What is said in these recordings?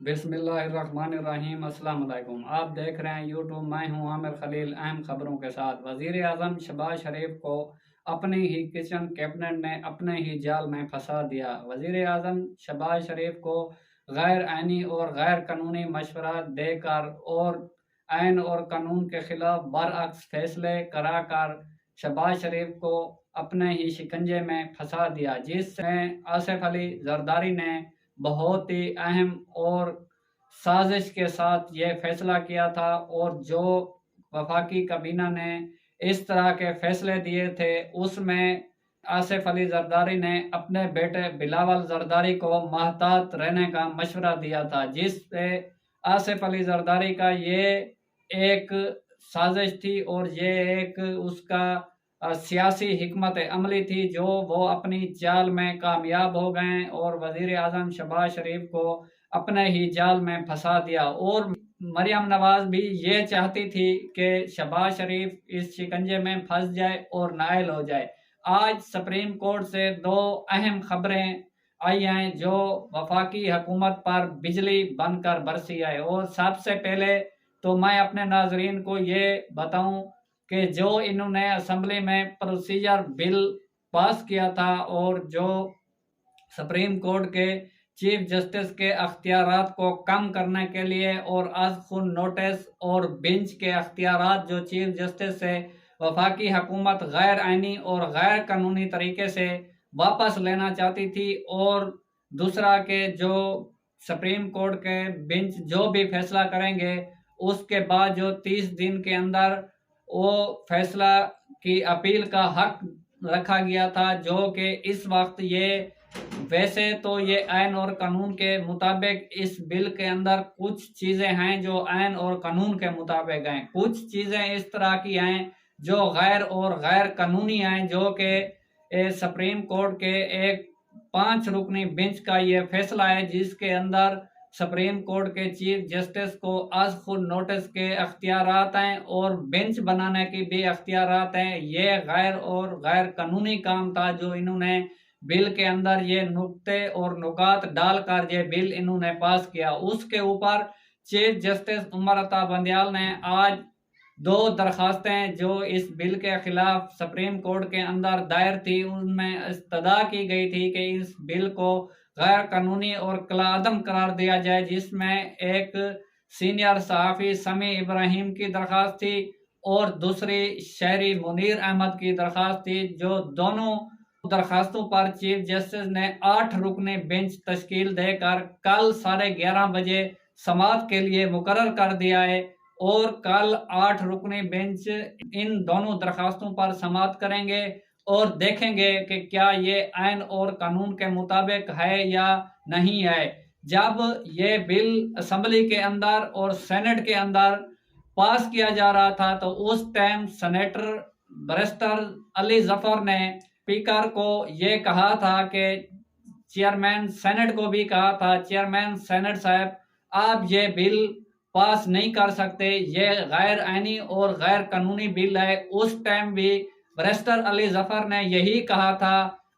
बिस्मिल्लाहिर्रहमानिर्रहीम। अस्सलाम वालेकुम। आप देख रहे हैं यूट्यूब। मैं हूं आमिर खलील। अहम खबरों के साथ वजीर आजम शहबाज शरीफ को अपने ही किचन कैबिनेट ने अपने ही जाल में फंसा दिया। वजीर आजम शहबाज शरीफ को गैर आइनी और गैर कानूनी मशवरा देकर और आइन और कानून के खिलाफ बरअक्स फैसले कराकर शहबाज शरीफ को अपने ही शिकंजे में फंसा दिया, जिसमें आसिफ अली जरदारी ने बहुत ही अहम और साजिश के साथ ये फैसला किया था। और जो वफाकी काबीना ने इस तरह के फैसले दिए थे, उसमें आसिफ अली जरदारी ने अपने बेटे बिलावल जरदारी को महतात रहने का मशवरा दिया था, जिससे आसिफ अली जरदारी का ये एक साजिश थी और ये एक उसका सियासी हिकमत अमली थी, जो वो अपनी चाल में कामयाब हो गए और वजीर आजम शहबाज शरीफ को अपने ही जाल में फंसा दिया। और मरियम नवाज भी ये चाहती थी कि शहबाज शरीफ इस शिकंजे में फंस जाए और नायल हो जाए। आज सुप्रीम कोर्ट से दो अहम खबरें आई हैं जो वफाकी हुकूमत पर बिजली बनकर बरसी है। और सबसे पहले तो मैं अपने नाजरीन को ये बताऊं कि जो इन्होंने असेंबली में प्रोसीजर बिल पास किया था और जो सुप्रीम कोर्ट के चीफ जस्टिस के अख्तियारात को कम करने के लिए और आज खुद नोटिस और बेंच के अख्तियारात जो चीफ जस्टिस से वफाकी हुकूमत गैर आइनी और गैर कानूनी तरीके से वापस लेना चाहती थी, और दूसरा के जो सुप्रीम कोर्ट के बेंच जो भी फैसला करेंगे उसके बाद जो 30 दिन के अंदर वो फैसला की अपील का हक रखा गया था, जो कि इस वक्त ये वैसे तो ये आइन और कानून के मुताबिक इस बिल के अंदर कुछ चीजें हैं जो आइन और कानून के मुताबिक हैं, कुछ चीजें इस तरह की हैं जो गैर और गैर कानूनी हैं, जो कि सुप्रीम कोर्ट के एक 5 रुकनी बेंच का ये फैसला है, जिसके अंदर सुप्रीम कोर्ट के चीफ जस्टिस को आज खुद नोटिस के अख्तियारात हैं और बेंच बनाने की भी अख्तियारात हैं। ये गैर और गैर कानूनी काम था जो इन्होंने बिल के अंदर ये नुक्ते और नुकात डालकर ये बिल इन्होंने पास किया। उसके ऊपर चीफ जस्टिस उमर अता बंदियाल ने आज 2 दरखास्तें जो इस बिल के खिलाफ सुप्रीम कोर्ट के अंदर दायर थी, उनमें इस्तदा की गई थी कि इस बिल को गैर कानूनी और कलाअदम करार दिया जाए, जिसमें एक सीनियर सहाफ़ी समी इब्राहिम की दरखास्त थी और दूसरी शहरी मुनीर अहमद की दरखास्त थी। जो दोनों दरखास्तों पर चीफ जस्टिस ने 8 रुकनी बेंच तश्कील देकर कल 11:30 बजे समाअत के लिए मुकर्रर कर दिया है और कल 8 रुकनी बेंच इन दोनों दरखास्तों पर समाअत करेंगे और देखेंगे कि क्या ये आइन और कानून के मुताबिक है या नहीं है। जब ये बिल असेंबली के अंदर और सेनेट के अंदर पास किया जा रहा था तो उस time senator barrister Ali Zafar ने स्पीकर को ये कहा था कि चेयरमैन सेनेट को भी कहा था, चेयरमैन सेनेट साहब आप ये बिल पास नहीं कर सकते, ये गैर आइनी और गैर कानूनी बिल है। उस टाइम भी बैरिस्टर अली जफर ने यही कहा था।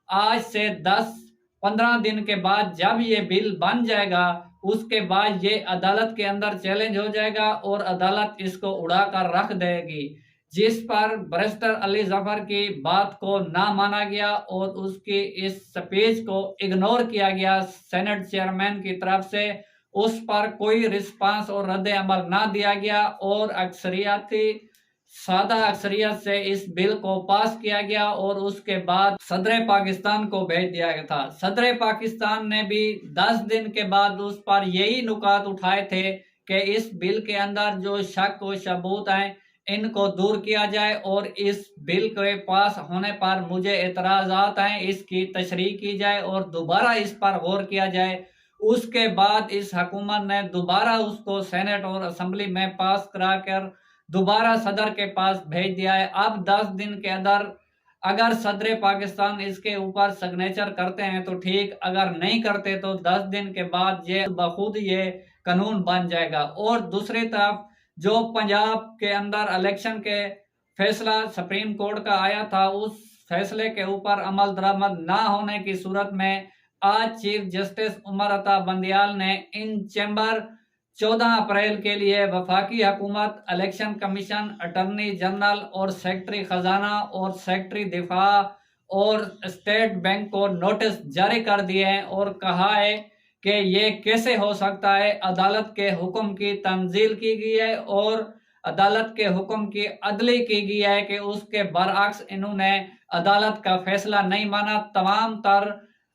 आज से 10-15 दिन के बाद जब ये बिल बन जाएगा उसके बाद ये अदालत के अंदर चैलेंज हो जाएगा और अदालत इसको उड़ाकर रख देगी, जिस पर बैरिस्टर अली जफर की बात को ना माना गया और उसकी इस स्पीच को इग्नोर किया गया सेनेट चेयरमैन की तरफ से। उस पर कोई रिस्पांस और रद्द अमल ना दिया गया और सादा अक्सरियत से इस बिल को पास किया गया और उसके बाद सदर पाकिस्तान को भेज दिया गया था। सदर पाकिस्तान ने भी 10 दिन के बाद उस पर यही नुकात उठाए थे कि इस बिल के अंदर जो शक व सबूत हैं इनको दूर किया जाए और इस बिल के पास होने पर मुझे एतराज़ात हैं इसकी तशरीह की जाए और दोबारा इस पर गौर किया जाए। उसके बाद इस हुकूमत ने दोबारा उसको सेनेट और असेंबली में पास करा कर दोबारा सदर के पास भेज दिया है। अब 10 दिन के अंदर अगर सदर पाकिस्तान इसके ऊपर सिग्नेचर करते हैं तो ठीक, अगर नहीं करते तो 10 दिन के बाद ये बखुद ये कानून बन जाएगा। और दूसरी तरफ जो पंजाब के अंदर इलेक्शन के फैसला सुप्रीम कोर्ट का आया था, उस फैसले के ऊपर अमल दरामद ना होने की सूरत में आज चीफ जस्टिस उमर अता बंदियाल ने इन चैम्बर 14 अप्रैल के लिए वफाकी हुकूमत, इलेक्शन कमीशन, अटॉर्नी जनरल और सेक्रेटरी खजाना और सेक्रेटरी दिफा और स्टेट बैंक को नोटिस जारी कर दिए हैं और कहा है कि ये कैसे हो सकता है। अदालत के हुक्म की तंजील की गई है और अदालत के हुक्म की अदली की गई है कि उसके बरअक्स इन्होंने अदालत का फैसला नहीं माना, तमाम तर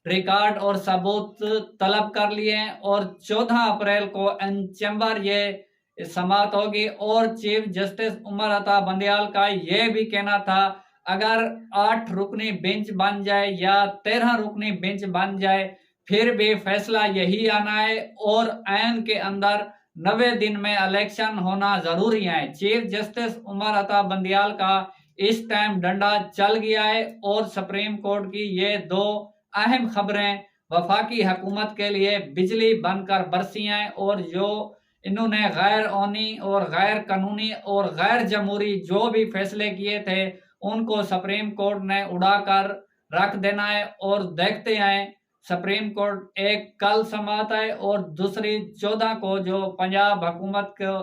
रिकॉर्ड और सबूत तलब कर लिए हैं और 14 अप्रैल को इन चैम्बर ये समाअत होगी। और चीफ जस्टिस उमर अता बंदियाल का ये भी कहना था, अगर 8 रुकनी बेंच बन जाए या 13 रुकनी बेंच बन जाए फिर भी फैसला यही आना है और ऐन के अंदर 90 दिन में इलेक्शन होना जरूरी है। चीफ जस्टिस उमर अता बंदियाल का इस टाइम डंडा चल गया है और सुप्रीम कोर्ट की ये दो अहम खबरें वफाकी हुकूमत के लिए बिजली बनकर बरसी हैं और जो इन्होंने गैर आईनी और गैर कानूनी और गैर जमहूरी जो भी फैसले किए थे उनको सुप्रीम कोर्ट ने उड़ाकर रख देना है। और देखते हैं सुप्रीम कोर्ट एक कल समाअत है और दूसरी 14 को जो पंजाब हुकूमत को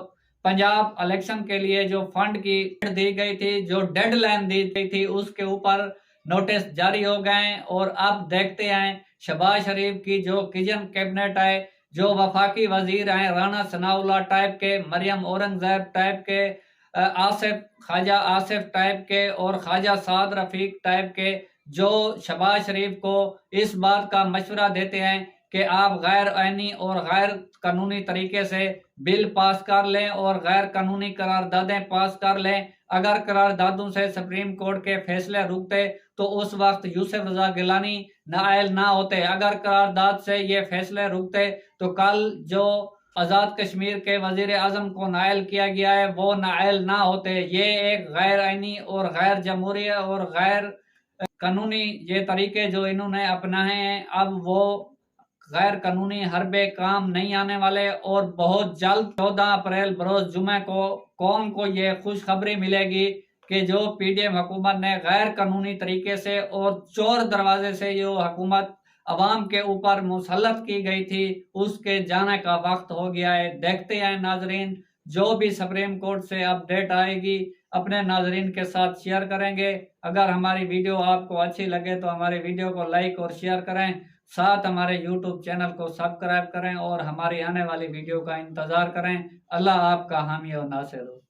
पंजाब इलेक्शन के लिए जो फंड की दी गई थी, जो डेडलाइन दी गई थी, उसके ऊपर नोटिस जारी हो गए हैं। और अब देखते हैं शहबाज शरीफ की जो किचन कैबिनेट है, जो वफाकी वजीर हैं राना सनाउल्लाह टाइप के, मरियम औरंगजेब टाइप के, आसिफ ख्वाजा आसिफ टाइप के और ख्वाजा साद रफीक टाइप के, जो शहबाज शरीफ को इस बात का मशवरा देते हैं कि आप गैर आईनी और गैर कानूनी तरीके से बिल पास कर लें और गैर कानूनी करारदादें पास कर लें। अगर करारदादों से सुप्रीम कोर्ट के फैसले रुकते तो उस वक्त यूसुफ रजा गिलानी नाअहल ना होते। अगर करारदाद से ये फैसले रुकते तो कल जो आज़ाद कश्मीर के वजीर आजम को नाअहल किया गया है वो नाअहल ना होते। ये एक गैर आईनी और गैर जमहूरी और गैर कानूनी ये तरीके जो इन्होंने अपनाए हैं, अब वो गैर कानूनी हरबे काम नहीं आने वाले। और बहुत जल्द 14 अप्रैल बरोज जुमे को कौम को ये खुशखबरी मिलेगी कि जो पीडीएम हुकूमत ने गैर कानूनी तरीके से और चोर दरवाजे से जो हुकूमत अवाम के ऊपर मुसल्लत की गई थी उसके जाने का वक्त हो गया है। देखते हैं नाजरीन, जो भी सुप्रीम कोर्ट से अपडेट आएगी अपने नाजरीन के साथ शेयर करेंगे। अगर हमारी वीडियो आपको अच्छी लगे तो हमारी वीडियो को लाइक और शेयर करें, साथ हमारे यूट्यूब चैनल को सब्सक्राइब करें और हमारी आने वाली वीडियो का इंतजार करें। अल्लाह आपका हामी और नासिर हो।